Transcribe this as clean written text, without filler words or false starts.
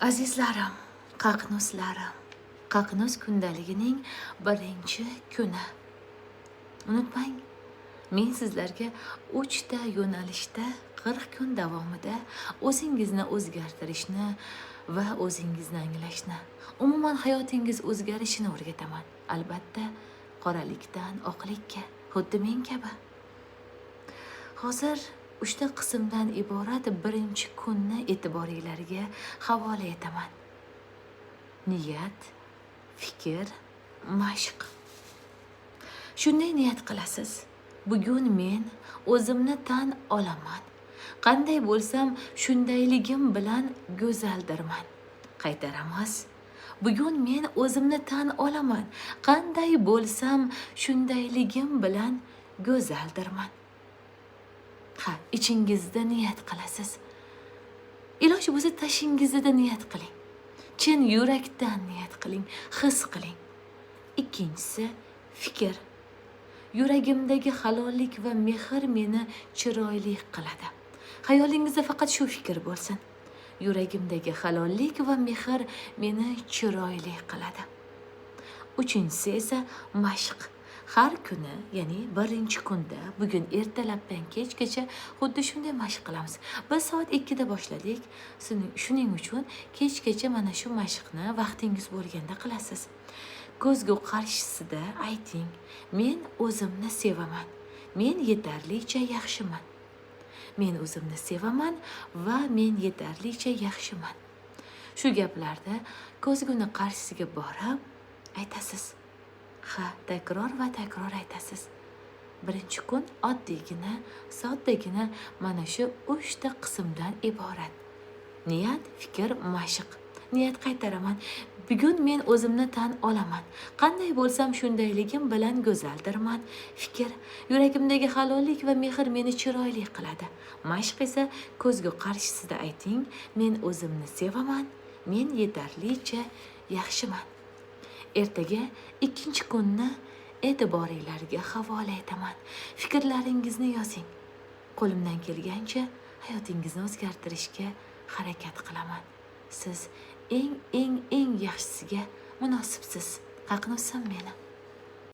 Azizlarim, qaqnuslarim, qaqnus kundaligining birinchi kuni. Unutmang, men sizlarga 3 ta yo'nalishda 40 kun davomida o'zingizni o'zgartirishni va o'zingizni anglashni, umuman hayotingiz o'zgarishini o'rgataman. Albatta, qoralikdan oqlikka, xuddi men kabi. Hozir 3 ta qismdan iborat birinchi kunni e'tiboringlarga havola etaman. Niyat, fikr, mashq. Shunday niyat qilasiz. Bugun men o'zimni tan olaman. Qanday bo'lsam, shundayligim bilan go'zaldirman. Qaytaramiz. Bugun men o'zimni tan olaman. Qanday bo'lsam, shundayligim bilan go'zaldirman. Ichingizda niyat qilasiz. Iloji bo'lsa tashingizda niyat qiling. Chin yurakdan niyat qiling, his qiling. Ikkinchisi fikr. Yuragimdagi halollik va mehr meni chiroyli qiladi. Xayolingizda faqat shu fikr bo'lsin. Yuragimdagi halollik va mehr meni chiroyli qiladi. Uchinchisi esa mashq. Har kuni, ya'ni birinchi kunda, bugun ertalabdan kechgacha xuddi shunday mashq qilamiz. Biz soat 2 da boshladik. Shuning uchun kechgacha mana shu mashqni vaqtingiz bo'lganda qilasiz. Ko'zgu qarshisida ayting: men o'zimni sevaman. Men yetarlicha yaxshiman. Men o'zimni sevaman va men yetarlicha yaxshiman. Shu gaplarda ko'zguni qarshisiga borib aytasiz. Takror va takror aytasiz. Birinchi kun oddiygina, soddagina mana shu 3 ta qismdan iborat. Niyat, fikr, mashq. Niyat qaytaraman. Bugun men o'zimni tan olaman. Qanday bo'lsam shundayligim bilan go'zaldirman. Fikr, yuragimdagi halollik va mehr meni chiroyli qiladi. Mashq esa ko'zgu qarshisida ayting: men o'zimni sevaman. Men yetarlicha yaxshiman. Ertaga ikkinchi kunni e'tiboringlarga havola etaman. Fikrlaringizni yozing. Qo'limdan kelgancha hayotingizni o'zgartirishga harakat qilaman. Siz eng yaxshisiga munosibsiz. Qaqnusim meni.